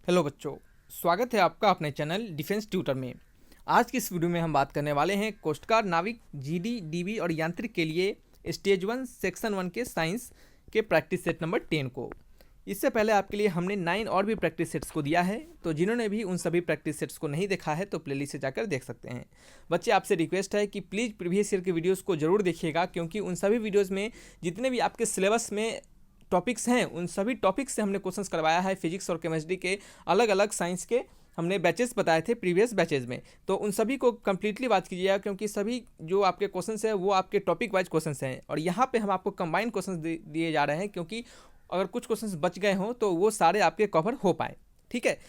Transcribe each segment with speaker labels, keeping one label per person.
Speaker 1: Hello बच्चों, स्वागत है आपका अपने चैनल डिफेंस ट्यूटर में। आज की इस वीडियो में हम बात करने वाले हैं कोस्ट गार्ड, नाविक, जीडी, डीबी और यांत्रिक के लिए स्टेज 1 सेक्शन 1 के साइंस के प्रैक्टिस सेट नंबर 10 को। इससे पहले आपके लिए हमने 9 और भी प्रैक्टिस सेट्स को दिया है, तो जिन्होंने भी उन सभी प्रैक्टिस सेट्स को नहीं देखा है तो प्लेलिस्ट से जाकर देख सकते हैं। बच्चे, आपसे रिक्वेस्ट है कि प्लीज़ प्रीवियस ईयर के वीडियोज़ को जरूर देखिएगा, क्योंकि उन सभी वीडियोज़ में जितने भी आपके सिलेबस में टॉपिक्स हैं उन सभी टॉपिक्स से हमने क्वेश्चंस करवाया है। फिजिक्स और केमिस्ट्री के अलग अलग साइंस के हमने बैचेस बताए थे प्रीवियस बैचेज में, तो उन सभी को कंप्लीटली बात कीजिएगा, क्योंकि सभी जो आपके क्वेश्चंस हैं वो आपके टॉपिक वाइज क्वेश्चंस हैं और यहाँ पे हम आपको कंबाइंड क्वेश्चंस दिए जा रहे हैं, क्योंकि अगर कुछ क्वेश्चंस बच गए हों तो वो सारे आपके कवर हो पाए। ठीक है,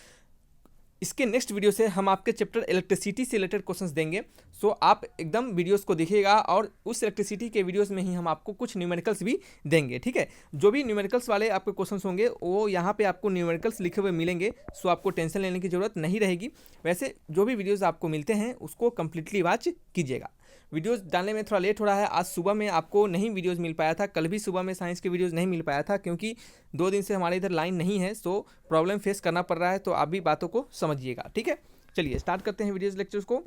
Speaker 1: इसके नेक्स्ट वीडियो से हम आपके चैप्टर इलेक्ट्रिसिटी से रिलेटेड क्वेश्चंस देंगे, सो आप एकदम वीडियोस को देखिएगा और उस इलेक्ट्रिसिटी के वीडियोस में ही हम आपको कुछ न्यूमेरिकल्स भी देंगे। ठीक है, जो भी न्यूमेरिकल्स वाले आपके क्वेश्चंस होंगे वो यहाँ पे आपको न्यूमेरिकल्स लिखे हुए मिलेंगे, सो आपको टेंशन लेने की ज़रूरत नहीं रहेगी। वैसे जो भी वीडियोज़ आपको मिलते हैं उसको कम्प्लीटली वॉच कीजिएगा। वीडियोस डालने में थोड़ा लेट हो रहा है, आज सुबह में आपको नहीं वीडियोस मिल पाया था, कल भी सुबह में साइंस के वीडियोस नहीं मिल पाया था, क्योंकि 2 दिन से हमारे इधर लाइन नहीं है, सो प्रॉब्लम फेस करना पड़ रहा है, तो आप भी बातों को समझिएगा। ठीक है, चलिए स्टार्ट करते हैं वीडियोस लेक्चर्स को।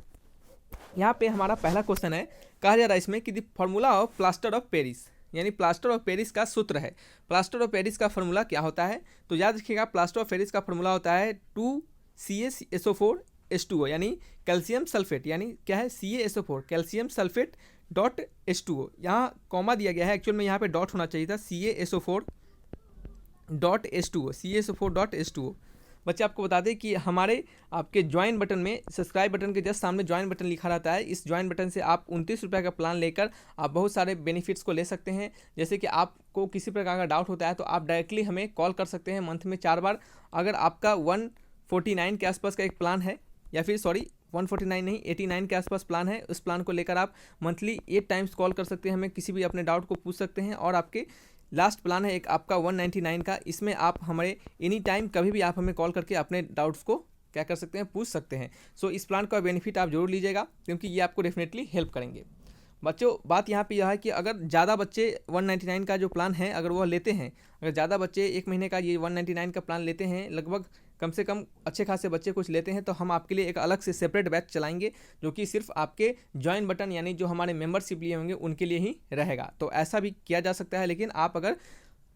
Speaker 1: यहाँ पे हमारा पहला क्वेश्चन है, कहा जा रहा है इसमें कि the formula of plaster of Paris, यानी प्लास्टर ऑफ पेरिस का सूत्र है। प्लास्टर ऑफ पेरिस का फार्मूला क्या होता है, तो याद रखिएगा प्लास्टर ऑफ पेरिस का फार्मूला होता है 2CaSO4H2O, यानी कैल्शियम सल्फेट, यानी क्या है CaSO4 calcium sulphate dot H2O। यहाँ कॉमा दिया गया है, एक्चुअल में यहाँ पे डॉट होना चाहिए था, CaSO4 dot H2O, CaSO4 dot H2O। बच्चे, आपको बता दें कि हमारे आपके ज्वाइन बटन में, सब्सक्राइब बटन के जस्ट सामने ज्वाइन बटन लिखा रहता है। इस ज्वाइन बटन से आप 29 रुपये का प्लान लेकर आप बहुत सारे बेनिफिट्स को ले सकते हैं। जैसे कि आपको किसी प्रकार का डाउट होता है तो आप डायरेक्टली हमें कॉल कर सकते हैं मंथ में 4 बार। अगर आपका 149 के आसपास का एक प्लान है, या फिर 149 नहीं 89 के आसपास प्लान है, उस प्लान को लेकर आप मंथली 8 टाइम्स कॉल कर सकते हैं, हमें किसी भी अपने डाउट को पूछ सकते हैं। और आपके लास्ट प्लान है एक आपका 199 का, इसमें आप हमारे एनी टाइम कभी भी आप हमें कॉल करके अपने डाउट्स को क्या कर सकते हैं, पूछ सकते हैं। सो इस प्लान का बेनिफिट आप जरूर लीजिएगा, क्योंकि ये आपको डेफिनेटली हेल्प करेंगे। बच्चों, बात यहाँ पे यह है कि अगर ज़्यादा बच्चे 199 का जो प्लान है अगर वह लेते हैं, अगर ज़्यादा बच्चे 1 महीने का ये 199 का प्लान लेते हैं, लगभग कम से कम अच्छे खासे बच्चे कुछ लेते हैं, तो हम आपके लिए एक अलग से सेपरेट बैच चलाएंगे, जो कि सिर्फ आपके ज्वाइन बटन यानी जो हमारे मेंबरशिप लिए होंगे उनके लिए ही रहेगा। तो ऐसा भी किया जा सकता है, लेकिन आप अगर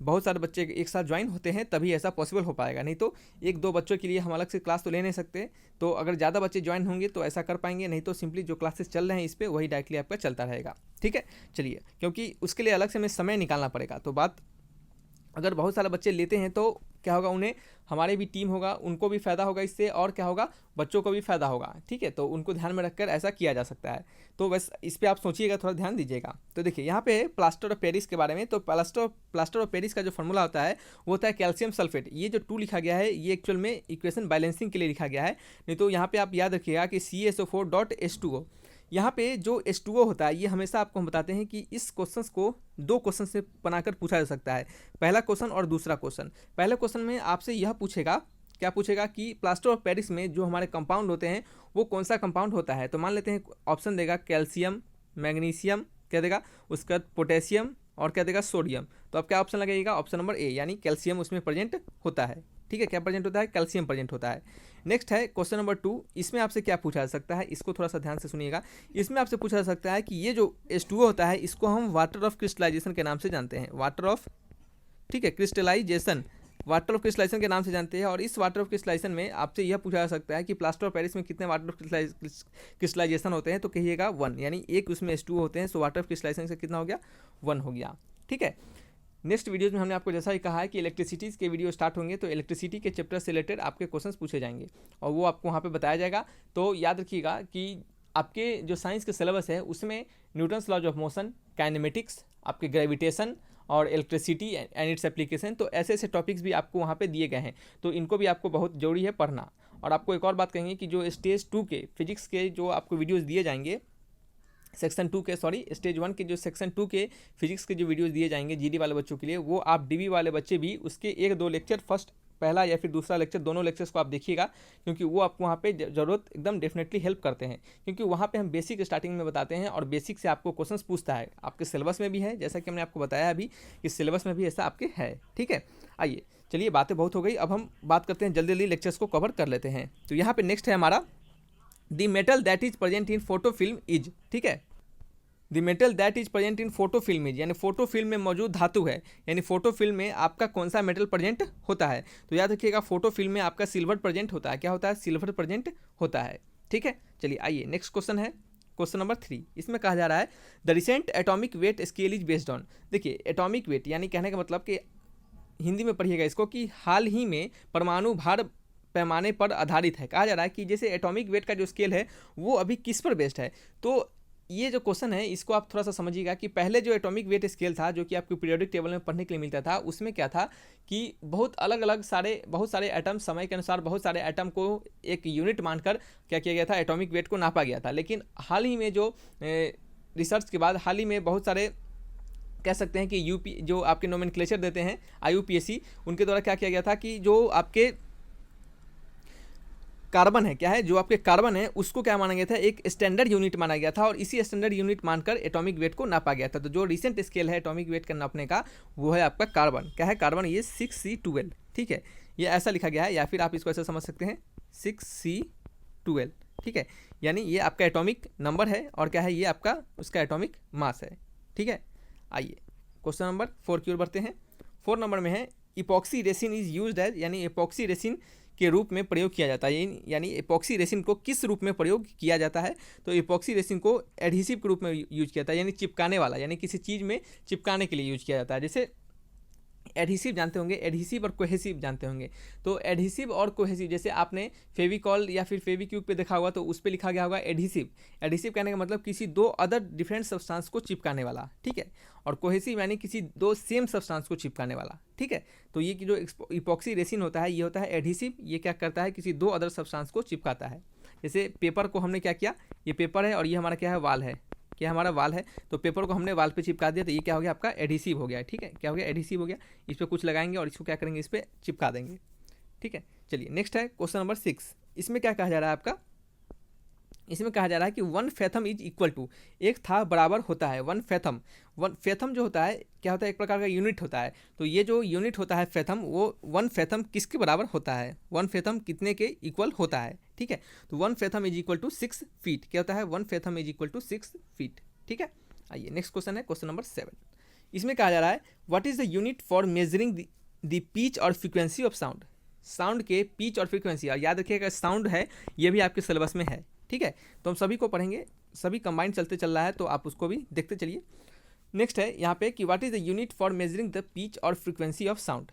Speaker 1: बहुत सारे बच्चे एक साथ ज्वाइन होते हैं तभी ऐसा पॉसिबल हो पाएगा, नहीं तो 1-2 बच्चों के लिए हम अलग से क्लास तो ले नहीं सकते। तो अगर ज़्यादा बच्चे ज्वाइन होंगे तो ऐसा कर पाएंगे, नहीं तो सिंपली जो क्लासेस चल रहे हैं इस पर वही डायरेक्टली आपका चलता रहेगा। ठीक है, चलिए, क्योंकि उसके लिए अलग से हमें समय निकालना पड़ेगा। तो बात, अगर बहुत सारे बच्चे लेते हैं तो क्या होगा, उन्हें हमारे भी टीम होगा उनको भी फ़ायदा होगा इससे, और क्या होगा, बच्चों को भी फ़ायदा होगा। ठीक है, तो उनको ध्यान में रखकर ऐसा किया जा सकता है। तो बस इस पर आप सोचिएगा, थोड़ा ध्यान दीजिएगा। तो देखिए यहाँ पे प्लास्टर ऑफ पेरिस के बारे में, तो प्लास्टर ऑफ पेरिस का जो फार्मूला होता है वो होता है कैल्शियम सल्फेट। ये जो 2 लिखा गया है ये एक्चुअल में इक्वेशन बैलेंसिंग के लिए लिखा गया है, नहीं तो यहाँ पे आप याद रखिएगा कि CaSO4 डॉट H2O। यहाँ पे जो H2O होता है ये हमेशा आपको हम बताते हैं कि इस क्वेश्चंस को 2 क्वेश्चन से बनाकर पूछा जा सकता है, पहला क्वेश्चन और दूसरा क्वेश्चन। पहले क्वेश्चन में आपसे यह पूछेगा, क्या पूछेगा कि प्लास्टर ऑफ पेरिस में जो हमारे कंपाउंड होते हैं वो कौन सा कंपाउंड होता है। तो मान लेते हैं ऑप्शन देगा कैल्शियम, मैग्नीशियम, क्या देगा, उसके बाद पोटेशियम और क्या देगा, सोडियम। तो अब क्या ऑप्शन लगेगा, ऑप्शन नंबर ए, यानी कैल्शियम उसमें प्रेजेंट होता है। ठीक है, क्या प्रेजेंट होता है, कैल्शियम प्रेजेंट होता है। नेक्स्ट है क्वेश्चन नंबर 2, इसमें आपसे क्या पूछा जा सकता है, इसको थोड़ा सा ध्यान से सुनिएगा। इसमें आपसे पूछा जा सकता है कि ये जो H2O होता है इसको हम वाटर ऑफ क्रिस्टलाइजेशन के नाम से जानते हैं, वाटर ऑफ, ठीक है, क्रिस्टलाइजेशन, वाटर ऑफ क्रिस्टलाइजेशन के नाम से जानते हैं। और इस वाटर ऑफ क्रिस्टलाइजेशन में आपसे यह पूछा जा सकता है कि प्लास्टर ऑफ पेरिस में कितने वाटर ऑफ क्रिस्टलाइजेशन होते हैं, तो कहिएगा 1, यानी एक उसमें H2O होते हैं, सो वाटर ऑफ क्रिस्टलाइजेशन से कितना हो गया, 1 हो गया। ठीक है, नेक्स्ट वीडियोज़ में हमने आपको जैसा ही कहा है कि इलेक्ट्रिसिटीज़ के वीडियो स्टार्ट होंगे, तो इलेक्ट्रिसिटी के चैप्टर से रिलेटेड आपके क्वेश्चंस पूछे जाएंगे और वो आपको वहाँ पे बताया जाएगा। तो याद रखिएगा कि आपके जो साइंस के सिलेबस है उसमें Newton's laws of motion, kinematics, आपके ग्रेविटेशन और इलेक्ट्रिसिटी एंड इट्स एप्लीकेशन, तो ऐसे ऐसे टॉपिक्स भी आपको वहाँ पे दिए गए हैं, तो इनको भी आपको बहुत जरूरी है पढ़ना। और आपको एक और बात कहेंगे कि जो स्टेज 2 के फिजिक्स के जो आपको वीडियोज़ दिए जाएंगे, सेक्शन 2 के, स्टेज 1 के जो सेक्शन 2 के फिजिक्स के जो वीडियोस दिए जाएंगे जीडी वाले बच्चों के लिए, वो आप डीबी वाले बच्चे भी उसके 1-2 लेक्चर, फर्स्ट पहला या फिर दूसरा लेक्चर, दोनों लेक्चर्स को आप देखिएगा, क्योंकि वो आपको वहाँ पे ज़रूरत एकदम डेफिनेटली हेल्प करते हैं, क्योंकि वहाँ पे हम बेसिक स्टार्टिंग में बताते हैं और बेसिक से आपको क्वेश्चंस पूछता है। आपके सिलेबस में भी है, जैसा कि हमने आपको बताया अभी कि सिलेबस में भी ऐसा आपके है। ठीक है, आइए चलिए बातें बहुत हो गई, अब हम बात करते हैं जल्दी जल्दी लेक्चर्स को कवर कर लेते हैं। तो यहाँ पे नेक्स्ट है हमारा the metal that is present in photo film is, ठीक है, the metal that is present in photo film is, यानी फोटो फिल्म में मौजूद धातु है, यानी फोटो फिल्म में आपका कौन सा मेटल प्रेजेंट होता है। तो याद रखिएगा फोटो फिल्म में आपका सिल्वर प्रेजेंट होता है, क्या होता है, सिल्वर प्रेजेंट होता है, ठीक है। चलिए आइए नेक्स्ट क्वेश्चन है क्वेश्चन नंबर 3। इसमें कहा जा रहा है the recent atomic weight scale is based on. देखिए एटॉमिक वेट यानी कहने का मतलब कि हिंदी में पढ़िएगा इसको कि हाल ही में परमाणु भार पैमाने पर आधारित है। कहा जा रहा है कि जैसे एटॉमिक वेट का जो स्केल है वो अभी किस पर बेस्ड है। तो ये जो क्वेश्चन है इसको आप थोड़ा सा समझिएगा कि पहले जो एटॉमिक वेट स्केल था जो कि आपको पीरियोडिक टेबल में पढ़ने के लिए मिलता था, उसमें क्या था कि बहुत सारे एटम, समय के अनुसार बहुत सारे एटम को एक यूनिट मानकर क्या किया गया था, एटॉमिक वेट को नापा गया था। लेकिन हाल ही में जो रिसर्च के बाद हाल ही में बहुत सारे कह सकते हैं कि यूपी जो आपके नोमेनक्लेचर देते हैं IUPAC, उनके द्वारा क्या किया गया था कि जो आपके कार्बन है, क्या है, जो आपके कार्बन है उसको क्या माना गया था, एक स्टैंडर्ड यूनिट माना गया था और इसी स्टैंडर्ड यूनिट मानकर एटॉमिक वेट को नापा गया था। तो जो रिसेंट स्केल है एटॉमिक वेट का नापने का वो है आपका कार्बन, क्या है, कार्बन ये 6C12, ठीक है, ये ऐसा लिखा गया है, या फिर आप इसको ऐसा समझ सकते हैं 6C12, ठीक है, यानी ये आपका एटॉमिक नंबर है और क्या है, ये आपका उसका एटॉमिक मास है, ठीक है। आइए क्वेश्चन नंबर 4 की ओर बढ़ते हैं। 4 नंबर में है epoxy resin is used as, यानी इपॉक्सी रेसिन के रूप में प्रयोग किया जाता है, यानी इपॉक्सी रेसिन को किस रूप में प्रयोग किया जाता है। तो इपॉक्सी रेसिन को एडहेसिव के रूप में यूज किया जाता है, यानी चिपकाने वाला, यानी किसी चीज़ में चिपकाने के लिए यूज किया जाता है। जैसे एडहेसिव जानते होंगे, एडहेसिव और कोहेसिव जानते होंगे। तो एडहेसिव और कोहेसिव, जैसे आपने फेविकॉल या फिर फेविक्विक पे देखा होगा तो उस पर लिखा गया होगा एडहेसिव। एडहेसिव कहने का मतलब किसी दो अदर डिफरेंट सब्सटेंस को चिपकाने वाला, ठीक है, और कोहेसिव यानी किसी दो सेम सब्सटेंस को चिपकाने वाला, ठीक है। तो ये कि जो इपॉक्सी रेसिन होता है ये होता है एडहेसिव, ये क्या करता है, किसी दो अदर सब्सटेंस को चिपकाता है। जैसे पेपर को हमने क्या किया, ये पेपर है और ये हमारा क्या है, वाल है, क्या हमारा वाल है, तो पेपर को हमने वाल पे चिपका दिया तो ये क्या हो गया, आपका एडहेसिव हो गया, ठीक है, क्या हो गया, एडहेसिव हो गया। इस पर कुछ लगाएंगे और इसको क्या करेंगे, इस पर चिपका देंगे, ठीक है। चलिए नेक्स्ट है क्वेश्चन नंबर 6। इसमें क्या कहा जा रहा है आपका, इसमें कहा जा रहा है कि 1 फैथम इज इक्वल टू, एक था बराबर होता है 1 फैथम। 1 फैथम जो होता है क्या होता है, एक प्रकार का यूनिट होता है। तो ये जो यूनिट होता है फैथम, वो 1 फैथम किसके बराबर होता है, 1 फैथम कितने के इक्वल होता है, ठीक है। तो 1 fathom is equal to 6 feet, क्या होता है, 1 fathom is equal to 6 feet, ठीक है। आइए नेक्स्ट क्वेश्चन है क्वेश्चन नंबर 7। इसमें कहा जा रहा है what is the unit for measuring the pitch और फ्रीक्वेंसी ऑफ साउंड। साउंड के पिच और फ्रीक्वेंसी, और याद रखिएगा साउंड है ये भी आपके सिलेबस में है, ठीक है। तो हम सभी को पढ़ेंगे, सभी कंबाइंड चल रहा है तो आप उसको भी देखते चलिए। नेक्स्ट है यहाँ पे कि what is the unit for measuring the pitch और फ्रीक्वेंसी ऑफ साउंड,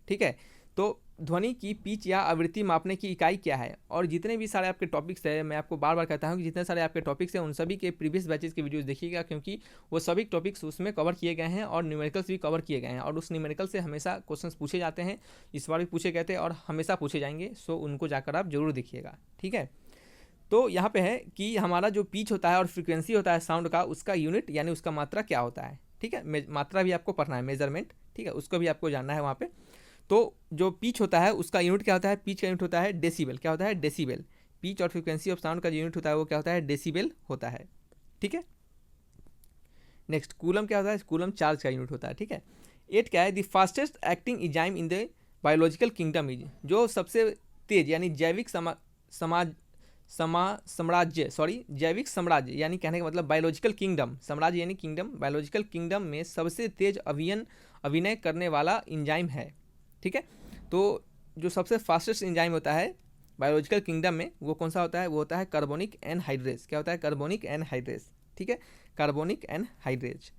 Speaker 1: ठीक है। तो ध्वनि की पिच या आवृत्ति मापने की इकाई क्या है। और जितने भी सारे आपके टॉपिक्स हैं, मैं आपको बार बार कहता हूँ कि जितने सारे आपके टॉपिक्स हैं उन सभी के प्रीवियस बैचेस के वीडियोस देखिएगा, क्योंकि वो सभी टॉपिक्स उसमें कवर किए गए हैं और न्यूमेरिकल्स भी कवर किए गए हैं और उस न्यूमेरिकल से हमेशा क्वेश्चंस पूछे जाते हैं, इस बार भी पूछे गए थे और हमेशा पूछे जाएंगे। सो उनको जाकर आप जरूर देखिएगा, ठीक है। तो यहाँ पे है कि हमारा जो पिच होता है और फ्रीक्वेंसी होता है साउंड का, उसका यूनिट यानी उसका मात्रा क्या होता है, ठीक है। मात्रा भी आपको पढ़ना है, मेजरमेंट, ठीक है, उसको भी आपको जानना है वहाँ पे। तो जो पिच होता है उसका यूनिट क्या होता है, पिच का यूनिट होता है डेसिबल, क्या होता है, डेसिबल। पिच और फ्रीक्वेंसी ऑफ साउंड का जो यूनिट होता है वो क्या होता है, डेसिबल होता है, ठीक है। नेक्स्ट कूलम क्या होता है, कूलम चार्ज का यूनिट होता है, ठीक है। 8 क्या है, the fastest acting enzyme in the biological kingdom is, जो सबसे तेज यानी जैविक जैविक साम्राज्य, यानी कहने का मतलब बायोलॉजिकल किंगडम, साम्राज्य यानी किंगडम, बायोलॉजिकल किंगडम में सबसे तेज अभिनय करने वाला एंजाइम है, ठीक है। तो जो सबसे फास्टेस्ट एंजाइम होता है बायोलॉजिकल किंगडम में वो कौन सा होता है, वो होता है कार्बोनिक एनहाइड्रेज, क्या होता है, कार्बोनिक एनहाइड्रेज, ठीक है, कार्बोनिक एनहाइड्रेज,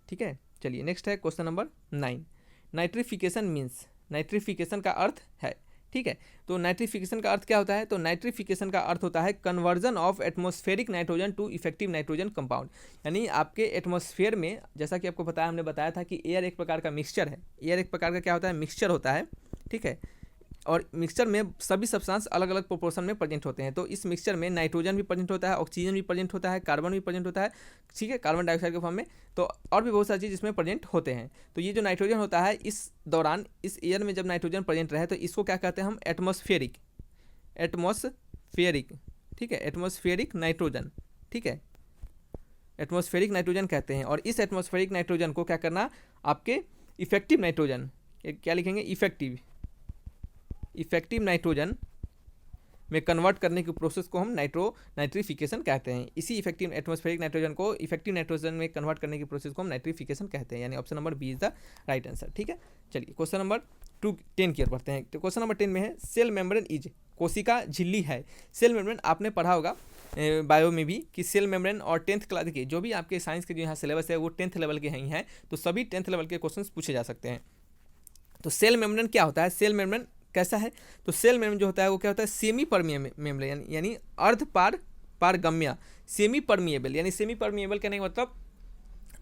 Speaker 1: ठीक है। चलिए नेक्स्ट है question number 9। Nitrification means, nitrification का अर्थ है, ठीक है। तो नाइट्रिफिकेशन का अर्थ क्या होता है, तो नाइट्रिफिकेशन का अर्थ होता है conversion of atmospheric nitrogen to effective nitrogen compound, यानी आपके एटमॉस्फेयर में, जैसा कि आपको बताया, हमने बताया था कि एयर एक प्रकार का मिक्सचर है, एयर एक प्रकार का क्या होता है, मिक्सचर होता है, ठीक है। और मिक्सचर में सभी सब्सटेंस अलग अलग प्रोपोर्शन में प्रेजेंट होते हैं। तो इस मिक्सचर में नाइट्रोजन भी प्रेजेंट होता है, ऑक्सीजन भी प्रेजेंट होता है, कार्बन भी प्रेजेंट होता है, ठीक है, कार्बन डाइऑक्साइड के फॉर्म में, तो और भी बहुत सारी चीज़ इसमें प्रेजेंट होते हैं। तो ये जो नाइट्रोजन होता है इस दौरान, इस एयर में जब नाइट्रोजन प्रेजेंट रहे तो इसको क्या कहते हैं हम, एटमॉस्फेरिक, ठीक है, एटमॉस्फेरिक नाइट्रोजन, ठीक है, एटमॉस्फेरिक नाइट्रोजन कहते हैं। और इस एटमॉस्फेरिक नाइट्रोजन को क्या करना, आपके इफेक्टिव नाइट्रोजन, क्या लिखेंगे, इफेक्टिव नाइट्रोजन में कन्वर्ट करने की प्रोसेस को हम नाइट्रिफिकेशन कहते हैं। इसी इफेक्टिव एटमॉस्फेरिक नाइट्रोजन को इफेक्टिव नाइट्रोजन में कन्वर्ट करने की प्रोसेस को हम नाइट्रिफिकेशन कहते हैं, यानी option number B is the right answer. ठीक है, चलिए क्वेश्चन नंबर 10 की ओर बढ़ते हैं। तो क्वेश्चन नंबर 10 में है सेल मेम्ब्रेन इज, कोशिका झिल्ली है। सेल मेम्ब्रेन आपने पढ़ा होगा बायो में भी कि सेल मेम्ब्रेन और 10th क्लास के जो भी आपके साइंस के जो यहाँ सिलेबस है वो 10th लेवल के ही हैं, तो सभी 10th लेवल के क्वेश्चन पूछे जा सकते हैं। तो सेल मेम्ब्रेन क्या होता है, सेल मेम्ब्रेन कैसा है, तो सेल मेम्ब्रेन जो होता है वो क्या होता है, सेमी परमिएबल यानी अर्ध पारगम्य, सेमी परमिएबल यानी सेमी परमिएबल कहने का मतलब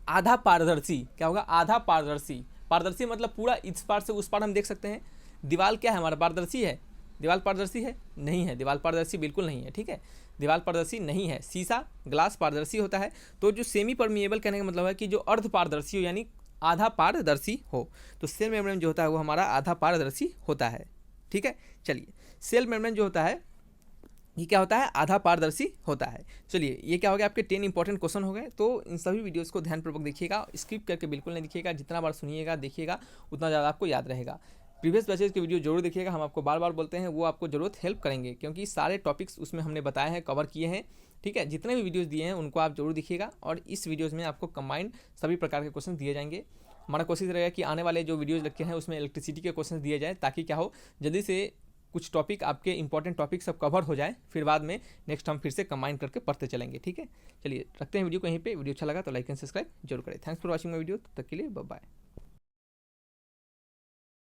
Speaker 1: आधा पारदर्शी, क्या होगा, आधा पारदर्शी। पारदर्शी मतलब पूरा इस पार से उस पार हम देख सकते हैं। दीवार क्या है हमारा, पारदर्शी है, दीवार पारदर्शी है नहीं है, दीवार पारदर्शी बिल्कुल नहीं है। ठीक है, दीवार पारदर्शी नहीं है, शीशा ग्लास पारदर्शी होता है। तो जो सेमी परमिएबल कहने का मतलब है कि जो अर्ध पारदर्शी हो यानी आधा पारदर्शी हो, तो सेल मेम्ब्रेन जो होता है वो हमारा आधा पारदर्शी होता है। ठीक है, चलिए सेल मेम्ब्रेन जो होता है ये क्या होता है, आधा पारदर्शी होता है। चलिए ये क्या हो गया, आपके 10 इंपॉर्टेंट क्वेश्चन हो गए। तो इन सभी वीडियोस को ध्यानपूर्वक देखिएगा, स्किप करके बिल्कुल नहीं देखिएगा, जितना बार सुनिएगा देखिएगा उतना ज़्यादा आपको याद रहेगा। प्रीवियस बैचेज की वीडियो जरूर देखिएगा, हम आपको बार बार बोलते हैं, वो आपको जरूर हेल्प करेंगे क्योंकि सारे टॉपिक्स उसमें हमने बताए हैं, कवर किए हैं। ठीक है, जितने भी वीडियोज़ दिए हैं उनको आप जरूर देखिएगा, और इस वीडियोज़ में आपको कंबाइंड सभी प्रकार के क्वेश्चन दिए जाएंगे। हमारा कोशिश रहेगा कि आने वाले जो वीडियोज़ रखे हैं उसमें इलेक्ट्रिसिटी के क्वेश्चन दिए जाए, ताकि क्या हो, जल्दी से कुछ टॉपिक आपके इंपॉर्टेंट टॉपिक सब कवर हो जाए, फिर बाद में नेक्स्ट हम फिर से कंबाइन करके पढ़ते चलेंगे। ठीक है, चलिए रखते हैं वीडियो को यहीं पे। वीडियो अच्छा लगा तो लाइक एंड सब्सक्राइब जरूर करें। Thanks for watching my video, तब तक के लिए बाय बाय।